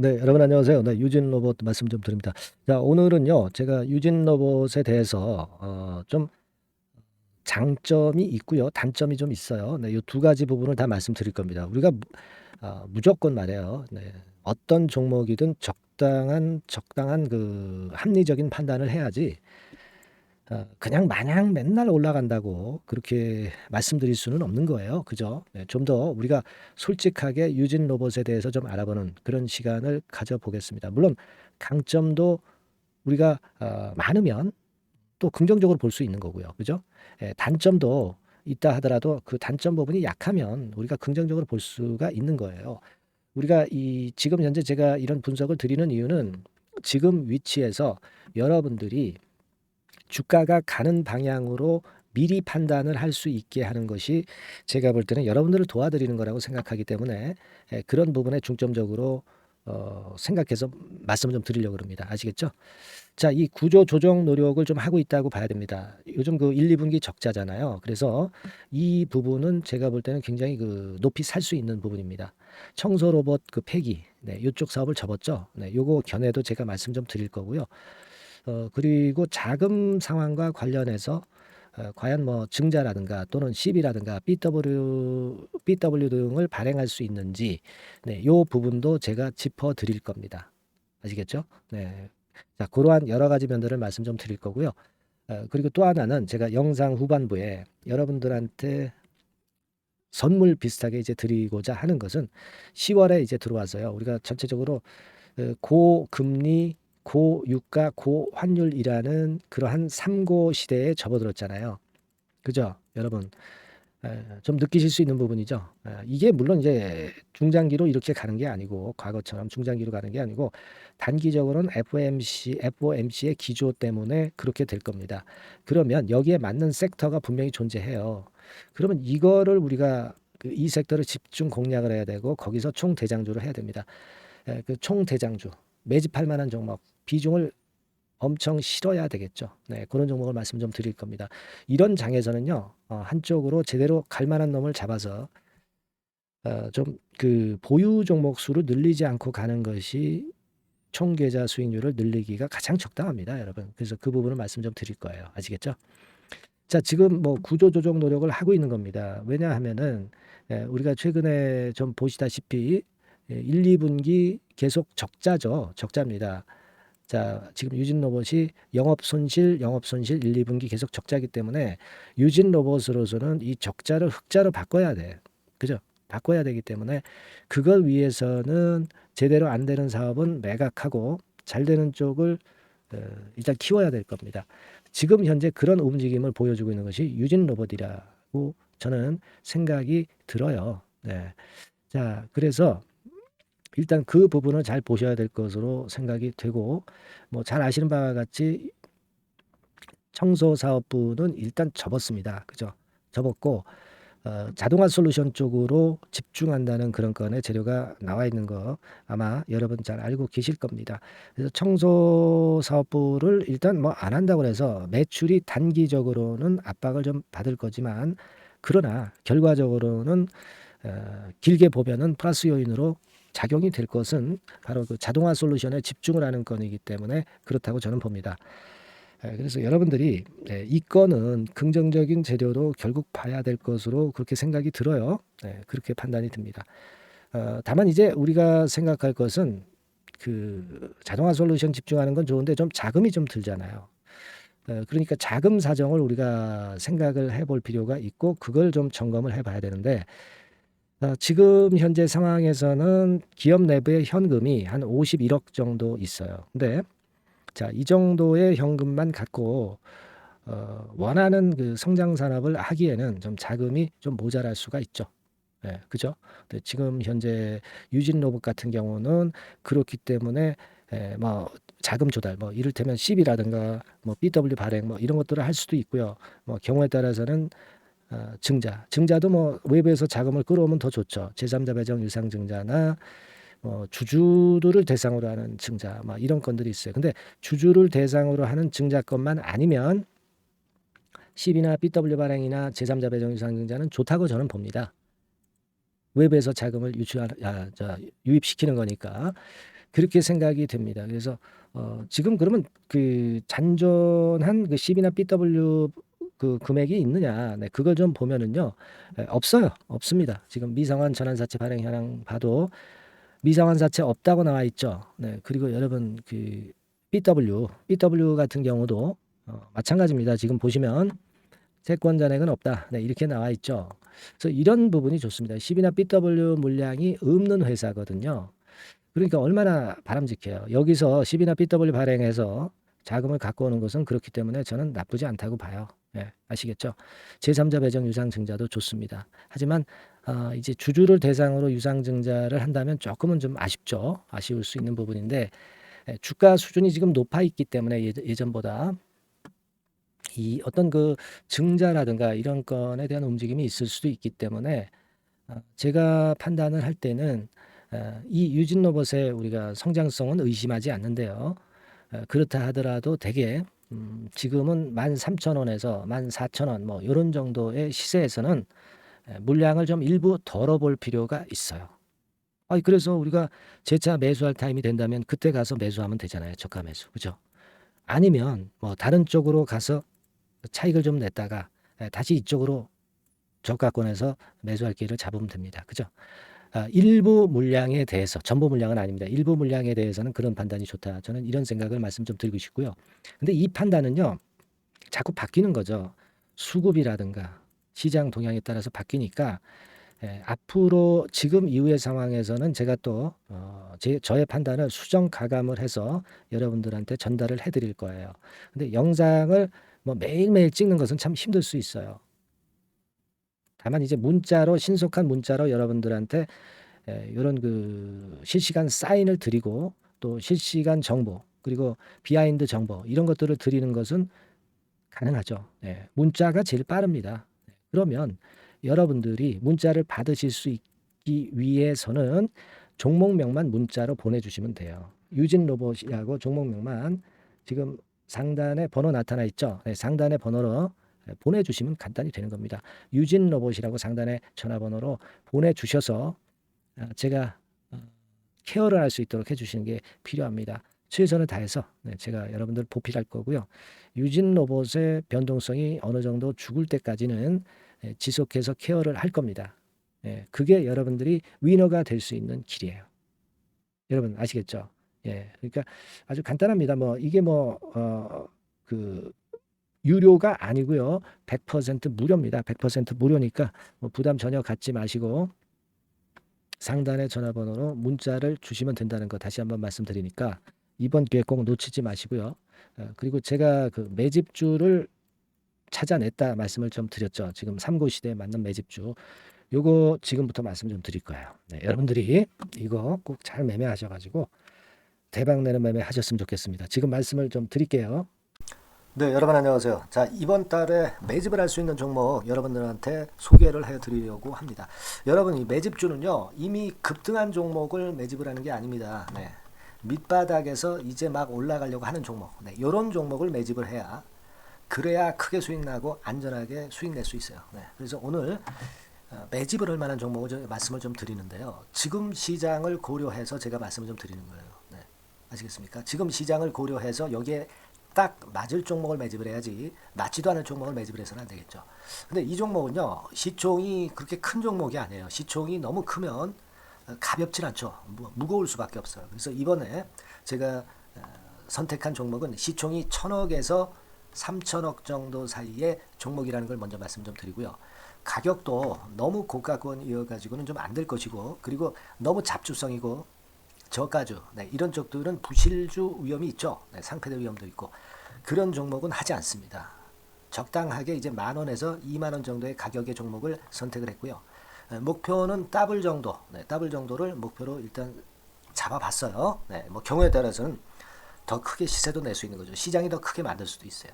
네, 여러분 안녕하세요. 네, 유진 로봇 말씀 좀 드립니다. 자, 오늘은요, 제가 유진 로봇에 대해서 좀 장점이 있고요, 단점이 좀 있어요. 네, 이 두 가지 부분을 다 말씀드릴 겁니다. 우리가 무조건 말해요. 네, 어떤 종목이든 적당한 그 합리적인 판단을 해야지. 그냥 마냥 맨날 올라간다고 그렇게 말씀드릴 수는 없는 거예요. 그죠? 네, 좀 더 우리가 솔직하게 유진 로봇에 대해서 좀 알아보는 그런 시간을 가져보겠습니다. 물론 강점도 우리가 많으면 또 긍정적으로 볼 수 있는 거고요. 그죠? 예, 단점도 있다 하더라도 그 단점 부분이 약하면 우리가 긍정적으로 볼 수가 있는 거예요. 우리가 지금 현재 제가 이런 분석을 드리는 이유는 지금 위치에서 여러분들이 주가가 가는 방향으로 미리 판단을 할 수 있게 하는 것이 제가 볼 때는 여러분들을 도와드리는 거라고 생각하기 때문에 그런 부분에 중점적으로 생각해서 말씀을 좀 드리려고 합니다. 아시겠죠? 자, 이 구조 조정 노력을 좀 하고 있다고 봐야 됩니다. 요즘 그 1, 2분기 적자잖아요. 그래서 이 부분은 제가 볼 때는 굉장히 그 높이 살 수 있는 부분입니다. 청소 로봇 그 폐기, 네, 이쪽 사업을 접었죠. 네, 요거 견해도 제가 말씀 좀 드릴 거고요. 그리고 자금 상황과 관련해서 과연 뭐 증자라든가 또는 CB라든가 BW 등을 발행할 수 있는지, 네, 요 부분도 제가 짚어 드릴 겁니다. 아시겠죠? 네. 자, 그러한 여러 가지 면들을 말씀 좀 드릴 거고요. 그리고 또 하나는 제가 영상 후반부에 여러분들한테 선물 비슷하게 이제 드리고자 하는 것은 10월에 이제 들어와서요. 우리가 전체적으로 고금리, 고유가, 고환율이라는 그러한 삼고 시대에 접어들었잖아요. 그죠? 여러분, 좀 느끼실 수 있는 부분이죠. 이게 물론 이제 중장기로 이렇게 가는 게 아니고 과거처럼 중장기로 가는 게 아니고 단기적으로는 FOMC의 기조 때문에 그렇게 될 겁니다. 그러면 여기에 맞는 섹터가 분명히 존재해요. 그러면 이거를 우리가 이 섹터를 집중 공략을 해야 되고 거기서 총대장주를 해야 됩니다. 그 총대장주 매집할 만한 종목 비중을 엄청 실어야 되겠죠. 네, 그런 종목을 말씀 좀 드릴 겁니다. 이런 장에서는요, 한쪽으로 제대로 갈 만한 놈을 잡아서 좀 그 보유 종목 수를 늘리지 않고 가는 것이 총 계좌 수익률을 늘리기가 가장 적당합니다, 여러분. 그래서 그 부분을 말씀 좀 드릴 거예요. 아시겠죠? 자, 지금 뭐 구조 조정 노력을 하고 있는 겁니다. 왜냐하면은 우리가 최근에 좀 보시다시피 1, 2분기 계속 적자죠. 적자입니다. 자, 지금 유진 로봇이 영업 손실 1, 2분기 계속 적자이기 때문에 유진 로봇으로서는 이 적자를 흑자로 바꿔야 돼. 그죠? 바꿔야 되기 때문에 그걸 위해서는 제대로 안 되는 사업은 매각하고 잘 되는 쪽을 어, 일단 키워야 될 겁니다. 지금 현재 그런 움직임을 보여주고 있는 것이 유진 로봇이라고 저는 생각이 들어요. 네. 자, 그래서 일단 그 부분을 잘 보셔야 될 것으로 생각이 되고 뭐 잘 아시는 바와 같이 청소 사업부는 일단 접었습니다. 그죠? 접었고 자동화 솔루션 쪽으로 집중한다는 그런 건의 재료가 나와 있는 거 아마 여러분 잘 알고 계실 겁니다. 그래서 청소 사업부를 일단 뭐 안 한다고 해서 매출이 단기적으로는 압박을 좀 받을 거지만 그러나 결과적으로는 길게 보면은 플러스 요인으로 작용이 될 것은 바로 그 자동화 솔루션에 집중을 하는 건이기 때문에 그렇다고 저는 봅니다. 그래서 여러분들이 이 건은 긍정적인 재료로 결국 봐야 될 것으로 그렇게 생각이 들어요. 그렇게 판단이 듭니다. 다만 이제 우리가 생각할 것은 그 자동화 솔루션 집중하는 건 좋은데 좀 자금이 좀 들잖아요. 그러니까 자금 사정을 우리가 생각을 해볼 필요가 있고 그걸 좀 점검을 해봐야 되는데 지금 현재 상황에서는 기업 내부의 현금이 한 51억 정도 있어요. 근데 자, 이 정도의 현금만 갖고 원하는 그 성장 산업을 하기에는 좀 자금이 좀 모자랄 수가 있죠. 예, 그죠? 근데 지금 현재 유진 로봇 같은 경우는 그렇기 때문에 뭐 자금 조달, 뭐 이를테면 CB라든가 뭐 BW 발행 뭐 이런 것들을 할 수도 있고요. 뭐 경우에 따라서는 증자도 뭐 외부에서 자금을 끌어오면 더 좋죠. 제3자 배정 유상증자나 주주들을 대상으로 하는 증자, 막 이런 건들이 있어요. 근데 주주를 대상으로 하는 증자건만 아니면 CB나 BW 발행이나 제3자 배정 유상증자는 좋다고 저는 봅니다. 외부에서 자금을 유입시키는 거니까. 그렇게 생각이 됩니다. 그래서 지금 그러면 그 잔존한 그 CB나 BW 그 금액이 있느냐? 네, 그걸 좀 보면은요, 없어요. 없습니다. 지금 미상환 전환사채 발행 현황 봐도 미상환 사채 없다고 나와 있죠. 네, 그리고 여러분 그 BW 같은 경우도 마찬가지입니다. 지금 보시면 채권 잔액은 없다. 네, 이렇게 나와 있죠. 그래서 이런 부분이 좋습니다. CB나 BW 물량이 없는 회사거든요. 그러니까 얼마나 바람직해요. 여기서 CB나 BW 발행해서 자금을 갖고 오는 것은 그렇기 때문에 저는 나쁘지 않다고 봐요. 예, 아시겠죠? 제3자 배정 유상증자도 좋습니다. 하지만 이제 주주를 대상으로 유상증자를 한다면 조금은 좀 아쉽죠. 아쉬울 수 있는 부분인데 주가 수준이 지금 높아 있기 때문에 예전보다 이 어떤 그 증자라든가 이런 건에 대한 움직임이 있을 수도 있기 때문에 제가 판단을 할 때는 이 유진로봇의 우리가 성장성은 의심하지 않는데요. 그렇다 하더라도 대개 지금은 13,000원에서 14,000원 뭐 이런 정도의 시세에서는 물량을 좀 일부 덜어볼 필요가 있어요. 그래서 우리가 재차 매수할 타임이 된다면 그때 가서 매수하면 되잖아요. 저가 매수. 그죠? 아니면 뭐 다른 쪽으로 가서 차익을 좀 냈다가 다시 이쪽으로 저가권에서 매수할 기회를 잡으면 됩니다. 그죠? 일부 물량에 대해서 전부 물량은 아닙니다. 일부 물량에 대해서는 그런 판단이 좋다. 저는 이런 생각을 말씀 좀 드리고 싶고요. 근데 이 판단은요. 자꾸 바뀌는 거죠. 수급이라든가 시장 동향에 따라서 바뀌니까 앞으로 지금 이후의 상황에서는 제가 또 저의 판단을 수정 가감을 해서 여러분들한테 전달을 해드릴 거예요. 근데 영상을 뭐 매일매일 찍는 것은 참 힘들 수 있어요. 다만 이제 문자로 신속한 문자로 여러분들한테 이런 그 실시간 사인을 드리고 또 실시간 정보 그리고 비하인드 정보 이런 것들을 드리는 것은 가능하죠. 네, 문자가 제일 빠릅니다. 그러면 여러분들이 문자를 받으실 수 있기 위해서는 종목명만 문자로 보내주시면 돼요. 유진 로봇이라고 종목명만 지금 상단에 번호 나타나 있죠. 네, 상단의 번호로 보내주시면 간단히 되는 겁니다. 유진 로봇이라고 상단에 전화번호로 보내주셔서 제가 케어를 할 수 있도록 해주시는 게 필요합니다. 최선을 다해서 제가 여러분들 보필할 거고요. 유진 로봇의 변동성이 어느 정도 죽을 때까지는 지속해서 케어를 할 겁니다. 그게 여러분들이 위너가 될 수 있는 길이에요. 여러분 아시겠죠? 그러니까 아주 간단합니다. 뭐 이게 그 유료가 아니고요. 100% 무료입니다. 100% 무료니까 뭐 부담 전혀 갖지 마시고 상단의 전화번호로 문자를 주시면 된다는 거 다시 한번 말씀드리니까 이번 기회 꼭 놓치지 마시고요. 그리고 제가 그 매집주를 찾아냈다 말씀을 좀 드렸죠. 지금 3고 시대에 맞는 매집주. 요거 지금부터 말씀 좀 드릴 거예요. 여러분들이 이거 꼭 잘 매매하셔가지고 대박 내는 매매 하셨으면 좋겠습니다. 지금 말씀을 좀 드릴게요. 네, 여러분 안녕하세요. 자, 이번 달에 매집을 할 수 있는 종목 여러분들한테 소개를 해드리려고 합니다. 여러분 이 매집주는요 이미 급등한 종목을 매집을 하는 게 아닙니다. 밑바닥에서 이제 막 올라가려고 하는 종목, 이런 종목을 매집을 해야 그래야 크게 수익 나고 안전하게 수익 낼 수 있어요. 그래서 오늘 매집을 할 만한 종목을 말씀을 좀 드리는데요. 지금 시장을 고려해서 제가 말씀을 좀 드리는 거예요. 아시겠습니까? 지금 시장을 고려해서 여기에 딱 맞을 종목을 매집을 해야지 맞지도 않을 종목을 매집을 해서는 안 되겠죠. 근데 이 종목은요 시총이 그렇게 큰 종목이 아니에요. 시총이 너무 크면 가볍진 않죠. 무거울 수밖에 없어요. 그래서 이번에 제가 선택한 종목은 시총이 1,000억에서 3,000억 정도 사이의 종목이라는 걸 먼저 말씀 좀 드리고요. 가격도 너무 고가권이어가지고는 좀 안 될 것이고 그리고 너무 잡주성이고 저가주 이런 쪽들은 부실주 위험이 있죠. 상패대 위험도 있고 그런 종목은 하지 않습니다. 적당하게 이제 10,000원에서 20,000원 정도의 가격의 종목을 선택을 했고요. 목표는 더블 정도, 더블 정도를 목표로 일단 잡아봤어요. 뭐 경우에 따라서는 더 크게 시세도 낼 수 있는 거죠. 시장이 더 크게 만들 수도 있어요.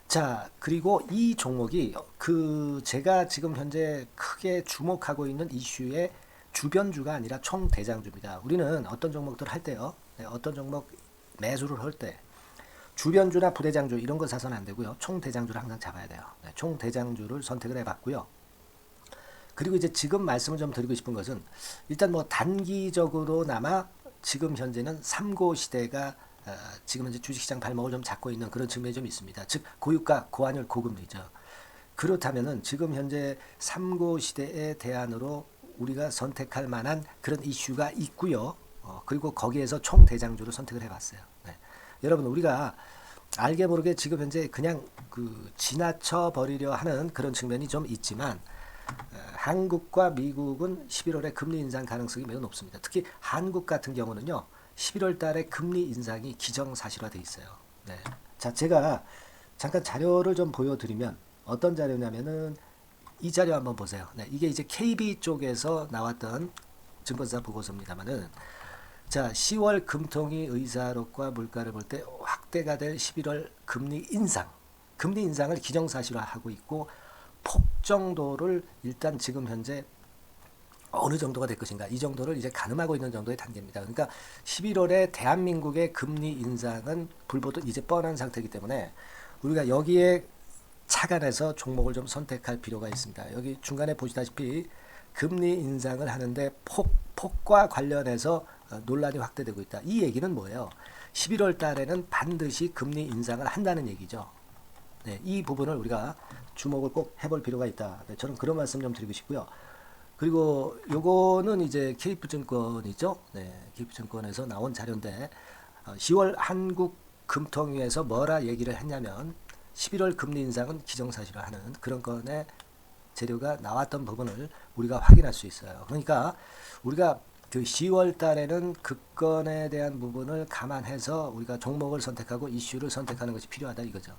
자, 그리고 이 종목이 제가 지금 현재 크게 주목하고 있는 이슈의 주변주가 아니라 총대장주입니다. 우리는 어떤 종목들 할 때요. 어떤 종목 매수를 할 때 주변주나 부대장주 이런 거 사서는 안 되고요. 총대장주를 항상 잡아야 돼요. 총대장주를 선택을 해봤고요. 그리고 이제 지금 말씀을 좀 드리고 싶은 것은 일단 뭐 단기적으로나마 지금 현재는 삼고 시대가 지금 현재 주식시장 발목을 좀 잡고 있는 그런 측면이 좀 있습니다. 즉 고유가, 고환율, 고금리죠. 그렇다면은 지금 현재 삼고 시대의 대안으로 우리가 선택할 만한 그런 이슈가 있고요. 그리고 거기에서 총 대장주를 선택을 해봤어요. 네. 여러분 우리가 알게 모르게 지금 현재 그냥 지나쳐 버리려 하는 그런 측면이 좀 있지만 한국과 미국은 11월에 금리 인상 가능성이 매우 높습니다. 특히 한국 같은 경우는요. 11월 달에 금리 인상이 기정사실화되어 있어요. 네. 자, 제가 잠깐 자료를 좀 보여드리면 어떤 자료냐면은 이 자료 한번 보세요. 네, 이게 이제 KB 쪽에서 나왔던 증권사 보고서입니다만은 자, 10월 금통위 의사록과 물가를 볼 때 확대가 될 11월 금리 인상을 기정사실화하고 있고 폭 정도를 일단 지금 현재 어느 정도가 될 것인가 이 정도를 이제 가늠하고 있는 정도의 단계입니다. 그러니까 11월에 대한민국의 금리 인상은 불보듯 이제 뻔한 상태이기 때문에 우리가 여기에 착안해서 종목을 좀 선택할 필요가 있습니다. 여기 중간에 보시다시피 금리 인상을 하는데 폭과 관련해서 논란이 확대되고 있다. 이 얘기는 뭐예요? 11월 달에는 반드시 금리 인상을 한다는 얘기죠. 네, 이 부분을 우리가 주목을 꼭 해볼 필요가 있다. 네, 저는 그런 말씀 좀 드리고 싶고요. 그리고 요거는 이제 KF증권이죠. 네, KF증권에서 나온 자료인데 10월 한국 금통위에서 뭐라 얘기를 했냐면 11월 금리 인상은 기정사실화하는 그런 건의 재료가 나왔던 부분을 우리가 확인할 수 있어요. 그러니까 우리가 그 10월 달에는 그 건에 대한 부분을 감안해서 우리가 종목을 선택하고 이슈를 선택하는 것이 필요하다 이거죠.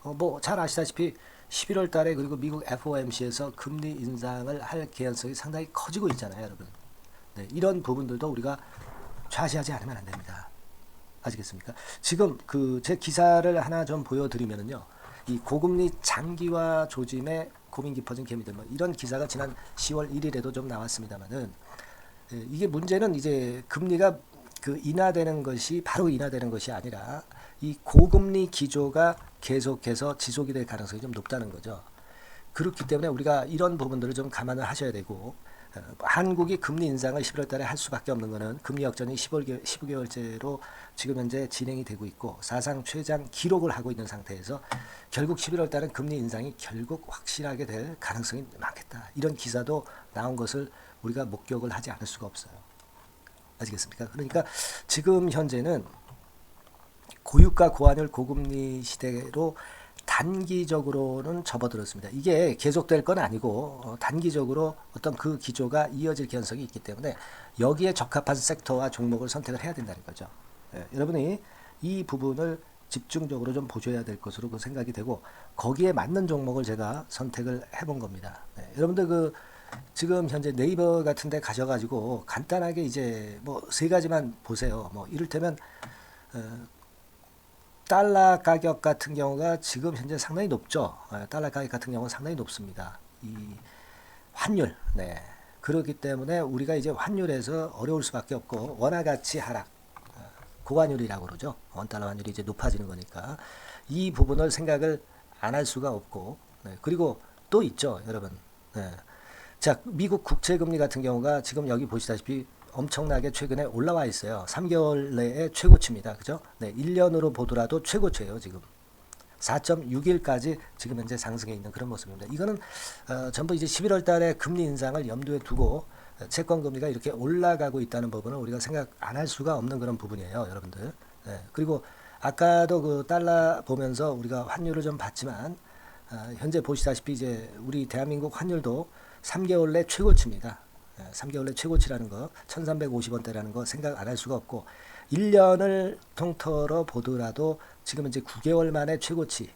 뭐 잘 아시다시피 11월 달에 그리고 미국 FOMC에서 금리 인상을 할 개연성이 상당히 커지고 있잖아요, 여러분. 네, 이런 부분들도 우리가 좌시하지 않으면 안 됩니다. 아시겠습니까? 지금 제 기사를 하나 좀 보여드리면은요. 이 고금리 장기화 조짐에 고민 깊어진 개미들 뭐 이런 기사가 지난 10월 1일에도 좀 나왔습니다만은 이게 문제는 이제 금리가 인하되는 것이 바로 인하되는 것이 아니라 이 고금리 기조가 계속해서 지속이 될 가능성이 좀 높다는 거죠. 그렇기 때문에 우리가 이런 부분들을 좀 감안을 하셔야 되고 한국이 금리 인상을 11월 달에 할 수밖에 없는 것은 금리 역전이 15개월째로 지금 현재 진행이 되고 있고 사상 최장 기록을 하고 있는 상태에서 결국 11월 달은 금리 인상이 결국 확실하게 될 가능성이 많겠다. 이런 기사도 나온 것을 우리가 목격을 하지 않을 수가 없어요. 아시겠습니까? 그러니까 지금 현재는 고유가 고환율 고금리 시대로 단기적으로는 접어들었습니다. 이게 계속될 건 아니고 단기적으로 어떤 그 기조가 이어질 개연성이 있기 때문에 여기에 적합한 섹터와 종목을 선택을 해야 된다는 거죠. 여러분이 이 부분을 집중적으로 좀 보셔야 될 것으로 생각이 되고 거기에 맞는 종목을 제가 선택을 해본 겁니다. 여러분들 지금 현재 네이버 같은 데 가셔가지고 간단하게 이제 뭐 세 가지만 보세요. 뭐 이를테면 달러 가격 같은 경우가 지금 현재 상당히 높죠. 달러 가격 같은 경우는 상당히 높습니다. 이 환율, 네. 그렇기 때문에 우리가 이제 환율에서 어려울 수밖에 없고 원화 가치 하락, 고환율이라고 그러죠. 원달러 환율이 이제 높아지는 거니까 이 부분을 생각을 안 할 수가 없고, 네. 그리고 또 있죠, 여러분. 네. 자, 미국 국채금리 같은 경우가 지금 여기 보시다시피 엄청나게 최근에 올라와 있어요. 3개월 내에 최고치입니다. 그죠? 네, 1년으로 보더라도 최고치예요, 지금. 4.61까지 지금 현재 상승해 있는 그런 모습입니다. 이거는 전부 이제 11월 달에 금리 인상을 염두에 두고 채권 금리가 이렇게 올라가고 있다는 부분을 우리가 생각 안 할 수가 없는 그런 부분이에요, 여러분들. 네, 그리고 아까도 달러 보면서 우리가 환율을 좀 봤지만 현재 보시다시피 이제 우리 대한민국 환율도 3개월 내 최고치입니다. 3개월 내 최고치라는 거 1350원대라는 거 생각 안 할 수가 없고 1년을 통틀어 보더라도 지금 이제 9개월 만에 최고치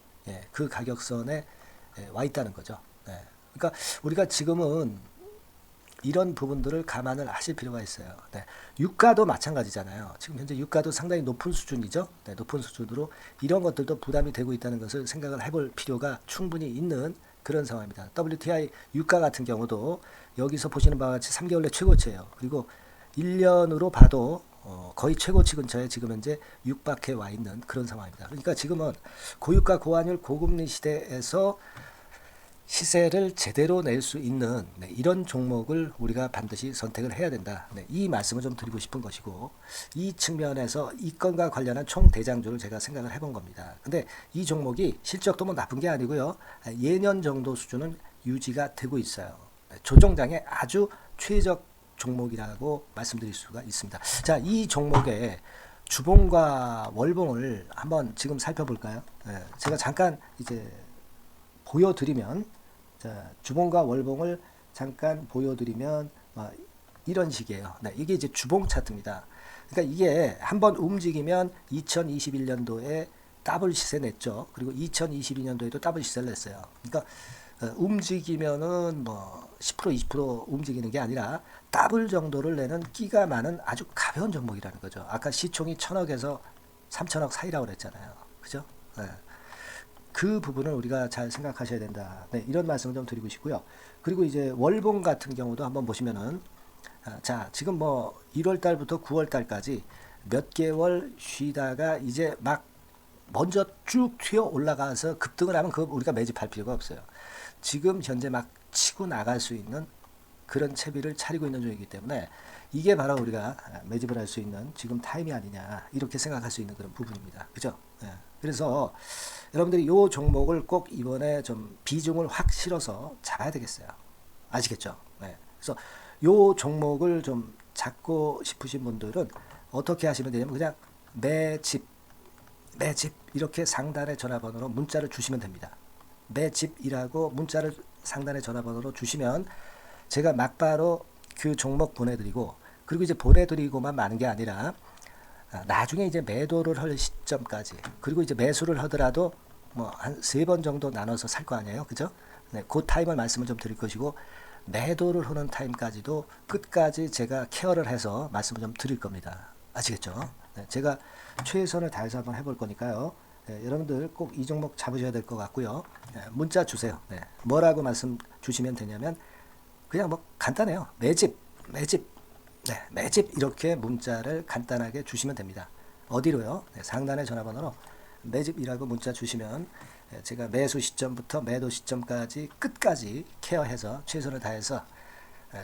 그 가격선에 와 있다는 거죠. 그러니까 우리가 지금은 이런 부분들을 감안을 하실 필요가 있어요. 유가도 마찬가지잖아요. 지금 현재 유가도 상당히 높은 수준이죠. 높은 수준으로 이런 것들도 부담이 되고 있다는 것을 생각을 해볼 필요가 충분히 있는 그런 상황입니다. WTI 유가 같은 경우도 여기서 보시는 바와 같이 3개월 내 최고치예요. 그리고 1년으로 봐도 거의 최고치 근처에 지금 현재 육박해 와 있는 그런 상황입니다. 그러니까 지금은 고유가 고환율 고금리 시대에서 시세를 제대로 낼 수 있는 이런 종목을 우리가 반드시 선택을 해야 된다. 이 말씀을 좀 드리고 싶은 것이고, 이 측면에서 이 건과 관련한 총 대장주를 제가 생각을 해본 겁니다. 근데 이 종목이 실적도 뭐 나쁜 게 아니고요. 예년 정도 수준은 유지가 되고 있어요. 조정장의 아주 최적 종목이라고 말씀드릴 수가 있습니다. 자, 이 종목의 주봉과 월봉을 한번 지금 살펴볼까요? 제가 잠깐 이제 보여드리면, 자, 주봉과 월봉을 잠깐 보여드리면 이런 식이에요. 이게 이제 주봉 차트입니다. 그러니까 이게 한번 움직이면 2021년도에 더블 시세 냈죠. 그리고 2022년도에도 더블 시세를 냈어요. 그러니까 움직이면은 뭐 10% 20% 움직이는 게 아니라 더블 정도를 내는 끼가 많은 아주 가벼운 종목이라는 거죠. 아까 시총이 1000억에서 3000억 사이라고 그랬잖아요. 그죠? 네. 그 부분을 우리가 잘 생각하셔야 된다. 네, 이런 말씀을 좀 드리고 싶고요. 그리고 이제 월봉 같은 경우도 한번 보시면은, 자, 지금 뭐 1월 달부터 9월 달까지 몇 개월 쉬다가 이제 막 먼저 쭉 튀어 올라가서 급등을 하면 그거 우리가 매집할 필요가 없어요. 지금 현재 막 치고 나갈 수 있는 그런 채비를 차리고 있는 중이기 때문에 이게 바로 우리가 매집을 할 수 있는 지금 타임이 아니냐, 이렇게 생각할 수 있는 그런 부분입니다. 그죠? 예. 그래서 여러분들이 이 종목을 꼭 이번에 좀 비중을 확 실어서 잡아야 되겠어요. 아시겠죠? 네. 그래서 이 종목을 좀 잡고 싶으신 분들은 어떻게 하시면 되냐면 그냥 매집 이렇게 상단의 전화번호로 문자를 주시면 됩니다. 매집이라고 문자를 상단의 전화번호로 주시면 제가 막바로 그 종목 보내드리고, 그리고 이제 보내드리고만 마는 게 아니라 나중에 이제 매도를 할 시점까지, 그리고 이제 매수를 하더라도 뭐 한 3번 정도 나눠서 살 거 아니에요. 그죠? 네, 그 타임을 말씀을 좀 드릴 것이고, 매도를 하는 타임까지도 끝까지 제가 케어를 해서 말씀을 좀 드릴 겁니다. 아시겠죠? 네, 제가 최선을 다해서 한번 해볼 거니까요. 네, 여러분들 꼭 이 종목 잡으셔야 될 것 같고요. 네, 문자 주세요. 네, 뭐라고 말씀 주시면 되냐면 그냥 뭐 간단해요. 매집. 네, 매집 이렇게 문자를 간단하게 주시면 됩니다. 어디로요? 네, 상단의 전화번호로 매집이라고 문자 주시면 제가 매수 시점부터 매도 시점까지 끝까지 케어해서 최선을 다해서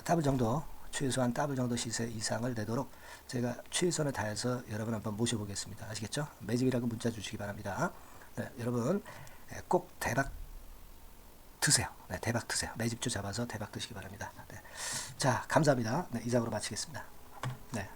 더블 정도, 최소한 더블 정도 시세 이상을 내도록 제가 최선을 다해서 여러분 한번 모셔보겠습니다. 아시겠죠? 매집이라고 문자 주시기 바랍니다. 네, 여러분 꼭 대박 드세요. 네, 대박 드세요. 매집주 잡아서 대박 드시기 바랍니다. 네. 자, 감사합니다. 네, 이상으로 마치겠습니다. 네.